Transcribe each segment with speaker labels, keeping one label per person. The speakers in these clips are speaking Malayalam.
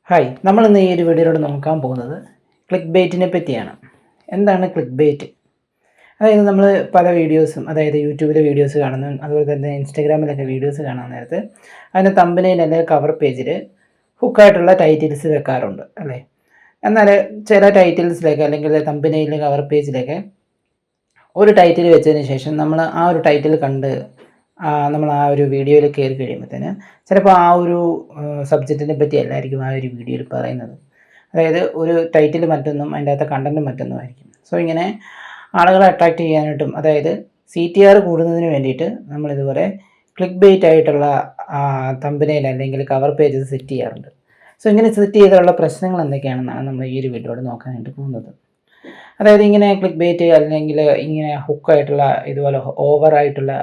Speaker 1: ഹായ്, നമ്മളിന്ന് ഈ ഒരു വീഡിയോയിലൂടെ നോക്കാൻ പോകുന്നത് ക്ലിക്ക് ബെയ്റ്റിനെ പറ്റിയാണ്. എന്താണ് ക്ലിക്ക് ബെയ്റ്റ്? അതായത് നമ്മൾ പല വീഡിയോസും, അതായത് യൂട്യൂബിലെ വീഡിയോസ് കാണുന്നു, അതുപോലെ തന്നെ ഇൻസ്റ്റാഗ്രാമിലൊക്കെ വീഡിയോസ് കാണാൻ നേരത്ത് അതിൻ്റെ തമ്പനയിൽ അല്ലെങ്കിൽ കവർ പേജിൽ ഹുക്കായിട്ടുള്ള ടൈറ്റിൽസ് വെക്കാറുണ്ട് അല്ലേ? എന്നാൽ ചില ടൈറ്റിൽസിലൊക്കെ അല്ലെങ്കിൽ തമ്പനയിലെ കവർ പേജിലൊക്കെ ഒരു ടൈറ്റിൽ വെച്ചതിന് ശേഷം നമ്മൾ ആ ഒരു ടൈറ്റിൽ കണ്ട് നമ്മൾ ആ ഒരു വീഡിയോയിൽ കയറി കഴിയുമ്പോഴത്തേന് ചിലപ്പോൾ ആ ഒരു സബ്ജക്റ്റിനെ പറ്റി അല്ലായിരിക്കും ആ ഒരു വീഡിയോയിൽ പറയുന്നത്. അതായത് ഒരു ടൈറ്റിൽ മറ്റൊന്നും അതിൻ്റെ അകത്തെ കണ്ടൻറ്റ് മറ്റൊന്നും ആയിരിക്കും. സോ ഇങ്ങനെ ആളുകളെ അട്രാക്റ്റ് ചെയ്യാനായിട്ടും അതായത് CTR കൂടുന്നതിന് വേണ്ടിയിട്ട് നമ്മളിതുപോലെ ക്ലിക്ക് ബെയ്റ്റ് ആയിട്ടുള്ള തമ്പനയിൽ അല്ലെങ്കിൽ കവർ പേജസ് സെറ്റ് ചെയ്യാറുണ്ട്. സോ ഇങ്ങനെ സെറ്റ് ചെയ്തുള്ള പ്രശ്നങ്ങൾ എന്തൊക്കെയാണെന്നാണ് നമ്മൾ ഈ ഒരു വീഡിയോയിൽ നോക്കാനായിട്ട് പോകുന്നത്. അതായത് ഇങ്ങനെ ക്ലിക്ക് ബെയ്റ്റ് അല്ലെങ്കിൽ ഇങ്ങനെ ഹുക്കായിട്ടുള്ള ഇതുപോലെ ഓവറായിട്ടുള്ള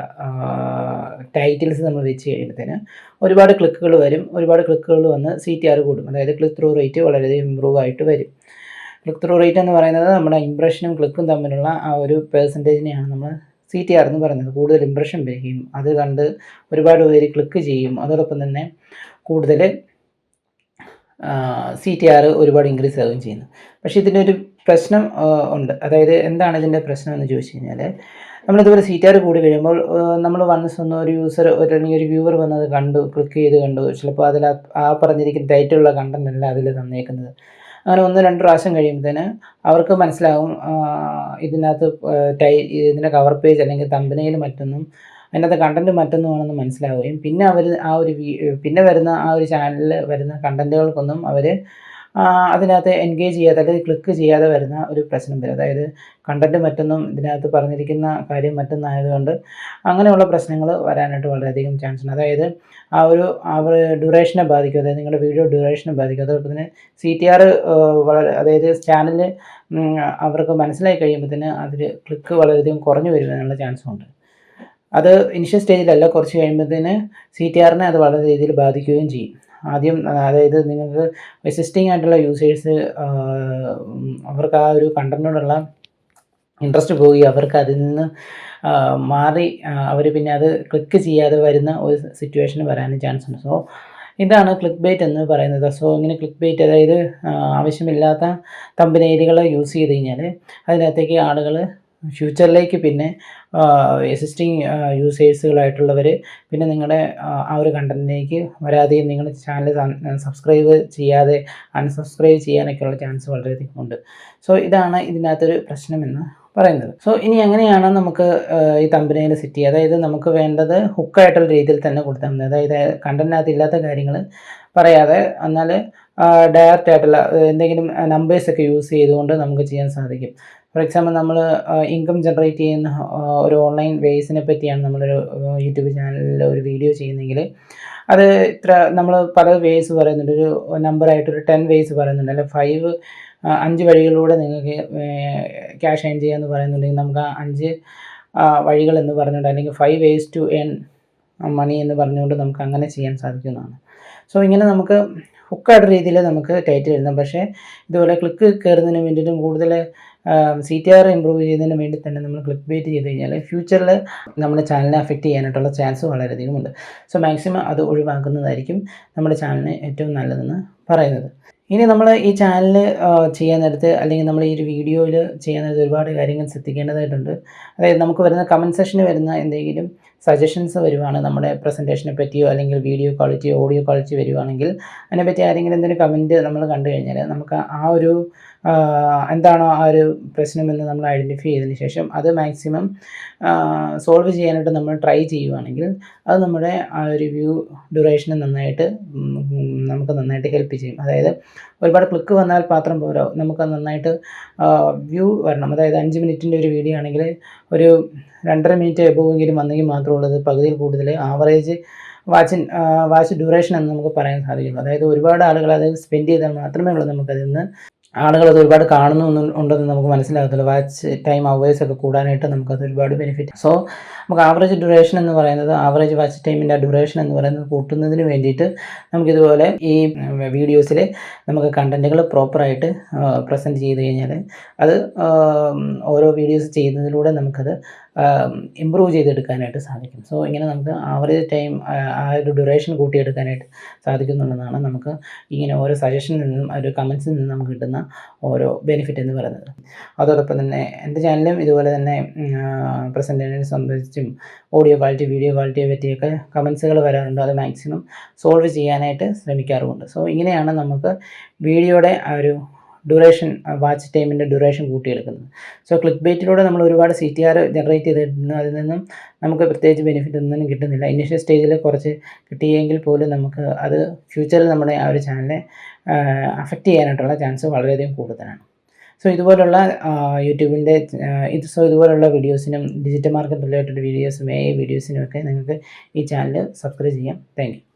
Speaker 1: ടൈറ്റിൽസ് നമ്മൾ വെച്ച് കഴിയുമ്പോഴത്തേന് ഒരുപാട് ക്ലിക്കുകൾ വരും. ഒരുപാട് ക്ലിക്കുകൾ വന്ന് CTR കൂടും. അതായത് ക്ലിക്ക് ത്രൂ റേറ്റ് വളരെയധികം ഇമ്പ്രൂവ് ആയിട്ട് വരും. ക്ലിക്ക് ത്രൂ റേറ്റ് എന്ന് പറയുന്നത് നമ്മുടെ ഇംപ്രഷനും ക്ലിക്കും തമ്മിലുള്ള ആ ഒരു പെർസെൻറ്റേജിനെയാണ് നമ്മൾ CTR എന്ന് പറയുന്നത്. കൂടുതൽ ഇംപ്രഷൻ വരികയും അത് കണ്ട് ഒരുപാട് പേര് ക്ലിക്ക് ചെയ്യും. അതോടൊപ്പം തന്നെ കൂടുതൽ CTR ഒരുപാട് ഇൻക്രീസ് ആവുകയും ചെയ്യുന്നു. പക്ഷേ ഇതിനൊരു പ്രശ്നം ഉണ്ട്. അതായത് എന്താണ് ഇതിൻ്റെ പ്രശ്നം എന്ന് ചോദിച്ചു കഴിഞ്ഞാൽ, നമ്മളിതുപോലെ CTR കൂടി കഴിയുമ്പോൾ നമ്മൾ വൺസ് ഒന്ന് ഒരു യൂസർ അല്ലെങ്കിൽ ഒരു വ്യൂവർ വന്നത് കണ്ടു, ക്ലിക്ക് ചെയ്ത് കണ്ടു, ചിലപ്പോൾ അതിൽ ആ പറഞ്ഞിരിക്കുന്ന ടൈറ്റിലുള്ള കണ്ടൻ്റ് അല്ല അതിൽ തന്നേക്കുന്നത്. അങ്ങനെ 1-2 പ്രാവശ്യം കഴിയുമ്പോഴത്തേന് അവർക്ക് മനസ്സിലാകും ഇതിനകത്ത് ഇതിൻ്റെ കവർ പേജ് അല്ലെങ്കിൽ തമ്പനയിൽ മറ്റൊന്നും അതിനകത്ത് കണ്ടൻറ്റ് മറ്റൊന്നുമാണെന്ന് മനസ്സിലാവുകയും പിന്നെ അവർ ആ ഒരു പിന്നെ വരുന്ന ആ ഒരു ചാനലിൽ വരുന്ന കണ്ടൻറ്റുകൾക്കൊന്നും അവർ അതിനകത്ത് എൻഗേജ് ചെയ്യാതെ അല്ലെങ്കിൽ ക്ലിക്ക് ചെയ്യാതെ വരുന്ന ഒരു പ്രശ്നം വരും. അതായത് കണ്ടൻറ്റ് മറ്റൊന്നും ഇതിനകത്ത് പറഞ്ഞിരിക്കുന്ന കാര്യം മറ്റൊന്നായതുകൊണ്ട് അങ്ങനെയുള്ള പ്രശ്നങ്ങൾ വരാനായിട്ട് വളരെയധികം ചാൻസ് ഉണ്ട്. അതായത് അവർ ഡ്യൂറേഷനെ ബാധിക്കും. അതായത് നിങ്ങളുടെ വീഡിയോ ഡ്യൂറേഷനെ ബാധിക്കും. അതോടൊപ്പം തന്നെ CTR അതായത് ചാനൽ അവർക്ക് മനസ്സിലായി കഴിയുമ്പോഴത്തേന് അതിൽ ക്ലിക്ക് വളരെയധികം കുറഞ്ഞു വരുവാനുള്ള ചാൻസും ഉണ്ട്. അത് ഇനിഷ്യൽ സ്റ്റേജിലല്ല, കുറച്ച് കഴിയുമ്പോഴത്തേന് CTRനെ അത് വളരെ രീതിയിൽ ബാധിക്കുകയും ചെയ്യും. ആദ്യം അതായത് നിങ്ങൾക്ക് എക്സിസ്റ്റിംഗ് ആയിട്ടുള്ള യൂസേഴ്സ് അവർക്ക് ആ ഒരു കണ്ടൻറ്റിനോടുള്ള ഇൻട്രസ്റ്റ് പോവുകയും അവർക്ക് അതിൽ നിന്ന് മാറി അവർ പിന്നെ അത് ക്ലിക്ക് ചെയ്യാതെ വരുന്ന ഒരു സിറ്റുവേഷൻ വരാനും ചാൻസ് ഉണ്ട്. സോ ഇതാണ് ക്ലിക്ക് ബെയ്റ്റ് എന്ന് പറയുന്നത്. സോ ഇങ്ങനെ ക്ലിക്ക് ബെയ്റ്റ് അതായത് ആവശ്യമില്ലാത്ത തമ്പനയിലുകൾ യൂസ് ചെയ്ത് കഴിഞ്ഞാൽ അതിനകത്തേക്ക് ആളുകൾ ഫ്യൂച്ചറിലേക്ക് പിന്നെ എക്സിസ്റ്റിംഗ് യൂസേഴ്സുകളായിട്ടുള്ളവർ പിന്നെ നിങ്ങളുടെ ആ ഒരു കണ്ടൻറ്റിലേക്ക് വരാതെയും നിങ്ങളുടെ ചാനൽ സബ്സ്ക്രൈബ് ചെയ്യാതെ അൺസബ്സ്ക്രൈബ് ചെയ്യാനൊക്കെയുള്ള ചാൻസ് വളരെയധികം ഉണ്ട്. സോ ഇതാണ് ഇതിനകത്തൊരു പ്രശ്നമെന്ന് പറയുന്നത്. സോ ഇനി എങ്ങനെയാണ് നമുക്ക് ഈ തമ്പനയിൽ സെറ്റ് ചെയ്യുക? അതായത് നമുക്ക് വേണ്ടത് ഹുക്കായിട്ടുള്ള രീതിയിൽ തന്നെ കൊടുത്താൽ മതി. അതായത് കണ്ടൻറ്റിനകത്ത് ഇല്ലാത്ത കാര്യങ്ങൾ പറയാതെ എന്നാൽ ഡയറക്റ്റ് ആയിട്ടുള്ള എന്തെങ്കിലും നമ്പേഴ്സൊക്കെ യൂസ് ചെയ്തുകൊണ്ട് നമുക്ക് ചെയ്യാൻ സാധിക്കും. ഫോർ എക്സാമ്പിൾ നമ്മൾ ഇൻകം ജനറേറ്റ് ചെയ്യുന്ന ഒരു ഓൺലൈൻ വേസിനെ പറ്റിയാണ് നമ്മളൊരു യൂട്യൂബ് ചാനലിൽ ഒരു വീഡിയോ ചെയ്യുന്നതെങ്കിൽ അത് നമ്മൾ പല വേസ് പറയുന്നുണ്ട്. ഒരു നമ്പറായിട്ടൊരു 10 വേസ് പറയുന്നുണ്ട്, അല്ലെങ്കിൽ 5 വഴികളിലൂടെ നിങ്ങൾക്ക് ക്യാഷ് ഏൺ ചെയ്യാമെന്ന് പറയുന്നുണ്ടെങ്കിൽ നമുക്ക് ആ 5 വഴികളെന്ന് പറഞ്ഞുകൊണ്ട് അല്ലെങ്കിൽ 5 ways to earn മണി എന്ന് പറഞ്ഞുകൊണ്ട് നമുക്ക് അങ്ങനെ ചെയ്യാൻ സാധിക്കുന്നതാണ്. സോ ഇങ്ങനെ നമുക്ക് ഹുക്കായിട്ട് രീതിയിൽ നമുക്ക് ടൈറ്റിൽ എഴുതാം. പക്ഷേ ഇതുപോലെ ക്ലിക്ക് കയറുന്നതിന് വേണ്ടിയിട്ടും കൂടുതൽ CTR ഇമ്പ്രൂവ് ചെയ്യുന്നതിന് വേണ്ടി തന്നെ നമ്മൾ ക്ലിക്ക് ബെയ്റ്റ് ചെയ്ത് കഴിഞ്ഞാൽ ഫ്യൂച്ചറിൽ നമ്മുടെ ചാനലിനെ അഫക്റ്റ് ചെയ്യാനായിട്ടുള്ള ചാൻസ് വളരെയധികം ഉണ്ട്. സോ മാക്സിമം അത് ഒഴിവാക്കുന്നതായിരിക്കും നമ്മുടെ ചാനലിന് ഏറ്റവും നല്ലതെന്ന് പറയുന്നത്. ഇനി നമ്മൾ ഈ ചാനൽ ചെയ്യാൻ നേരത്ത് അല്ലെങ്കിൽ നമ്മൾ ഈ ഒരു വീഡിയോയിൽ ചെയ്യാൻ നേരത്ത് ഒരുപാട് കാര്യങ്ങൾ ശ്രദ്ധിക്കേണ്ടതായിട്ടുണ്ട്. അതായത് നമുക്ക് വരുന്ന കമൻറ്റ് സെക്ഷനിൽ വരുന്ന എന്തെങ്കിലും സജഷൻസ് വരുവാണ് നമ്മുടെ പ്രസൻറ്റേഷനെ പറ്റിയോ അല്ലെങ്കിൽ വീഡിയോ ക്വാളിറ്റിയോ ഓഡിയോ ക്വാളിറ്റി വരുവാണെങ്കിൽ അതിനെപ്പറ്റി ആരെങ്കിലും എന്തെങ്കിലും കമൻറ്റ് നമ്മൾ കണ്ടു കഴിഞ്ഞാൽ നമുക്ക് ആ ഒരു എന്താണോ ആ ഒരു പ്രശ്നമെന്ന് നമ്മൾ ഐഡൻറ്റിഫൈ ചെയ്തതിന് ശേഷം അത് മാക്സിമം സോൾവ് ചെയ്യാനായിട്ട് നമ്മൾ ട്രൈ ചെയ്യുവാണെങ്കിൽ അത് നമ്മുടെ ആ ഒരു വ്യൂ ഡ്യൂറേഷനെ നമുക്ക് നന്നായിട്ട് ഹെൽപ്പ് ചെയ്യും. അതായത് ഒരുപാട് ക്ലിക്ക് വന്നാൽ മാത്രം പോരാ, നമുക്ക് നന്നായിട്ട് വ്യൂ വരണം. അതായത് 5 മിനിറ്റിൻ്റെ ഒരു വീഡിയോ ആണെങ്കിൽ ഒരു 2.5 മിനിറ്റ് എബോവെങ്കിലും വന്നെങ്കിൽ മാത്രമുള്ളത് പകുതിയിൽ കൂടുതൽ ആവറേജ് വാച്ച് ഡ്യൂറേഷൻ എന്ന് നമുക്ക് പറയാൻ സാധിക്കുള്ളൂ. അതായത് ഒരുപാട് ആളുകൾ അത് സ്പെൻഡ് ചെയ്താൽ മാത്രമേ ഉള്ളൂ നമുക്കതിൽ നിന്ന് ആളുകളത് ഒരുപാട് ഉണ്ടെന്ന് നമുക്ക് മനസ്സിലാകത്തുള്ളൂ. വാച്ച് ടൈം അവേഴ്സൊക്കെ കൂടാനായിട്ട് നമുക്കത് ഒരുപാട് ബെനിഫിറ്റ്. സോ നമുക്ക് ആവറേജ് ഡ്യൂറേഷൻ എന്ന് പറയുന്നത് ആവറേജ് വാച്ച് ടൈമിൻ്റെ ഡ്യൂറേഷൻ എന്ന് പറയുന്നത് കൂട്ടുന്നതിന് വേണ്ടിയിട്ട് നമുക്കിതുപോലെ ഈ വീഡിയോസിൽ നമുക്ക് കണ്ടൻറ്റുകൾ പ്രോപ്പറായിട്ട് പ്രസൻറ്റ് ചെയ്ത് കഴിഞ്ഞാൽ അത് ഓരോ വീഡിയോസ് ചെയ്യുന്നതിലൂടെ നമുക്കത് ഇമ്പ്രൂവ് ചെയ്തെടുക്കാനായിട്ട് സാധിക്കും. സോ ഇങ്ങനെ നമുക്ക് ആവറേജ് ടൈം ആ ഒരു ഡ്യൂറേഷൻ കൂട്ടിയെടുക്കാനായിട്ട് സാധിക്കുന്നുണ്ടെന്നാണ് നമുക്ക് ഇങ്ങനെ ഓരോ സജഷനിൽ നിന്നും ഒരു കമൻസിൽ നിന്നും നമുക്ക് കിട്ടുന്ന ഓരോ ബെനിഫിറ്റ് എന്ന് പറയുന്നത്. അതോടൊപ്പം തന്നെ എൻ്റെ ചാനലും ഇതുപോലെ തന്നെ പ്രസൻറ്റേഷനെ സംബന്ധിച്ചും ഓഡിയോ ക്വാളിറ്റി, വീഡിയോ ക്വാളിറ്റിയെ പറ്റിയൊക്കെ കമൻസുകൾ വരാറുണ്ട്. അത് മാക്സിമം സോൾവ് ചെയ്യാനായിട്ട് ശ്രമിക്കാറുമുണ്ട്. സോ ഇങ്ങനെയാണ് നമുക്ക് വീഡിയോയുടെ ആ ഒരു ഡ്യൂറേഷൻ, വാച്ച് ടൈമിൻ്റെ ഡ്യൂറേഷൻ കൂട്ടിയെടുക്കുന്നത്. സോ ക്ലിക്ക് ബൈറ്റിലൂടെ നമ്മൾ ഒരുപാട് CTR ജനറേറ്റ് ചെയ്തിരുന്നു. അതിൽ നിന്നും നമുക്ക് പ്രത്യേകിച്ച് ബെനിഫിറ്റ് ഒന്നും കിട്ടുന്നില്ല. ഇനീഷ്യൽ സ്റ്റേജിൽ കുറച്ച് കിട്ടിയെങ്കിൽ പോലും നമുക്ക് അത് ഫ്യൂച്ചറിൽ നമ്മുടെ ആ ഒരു ചാനലിനെ അഫക്റ്റ് ചെയ്യാനായിട്ടുള്ള ചാൻസ് വളരെയധികം കൂടുതലാണ്. സോ ഇതുപോലുള്ള യൂട്യൂബിൻ്റെ ഇതുപോലുള്ള വീഡിയോസിനും ഡിജിറ്റൽ മാർക്കറ്റ് റിലേറ്റഡ് വീഡിയോസും AI വീഡിയോസിനും ഒക്കെ നിങ്ങൾക്ക് ഈ ചാനൽ സബ്സ്ക്രൈബ് ചെയ്യാം. Thank you.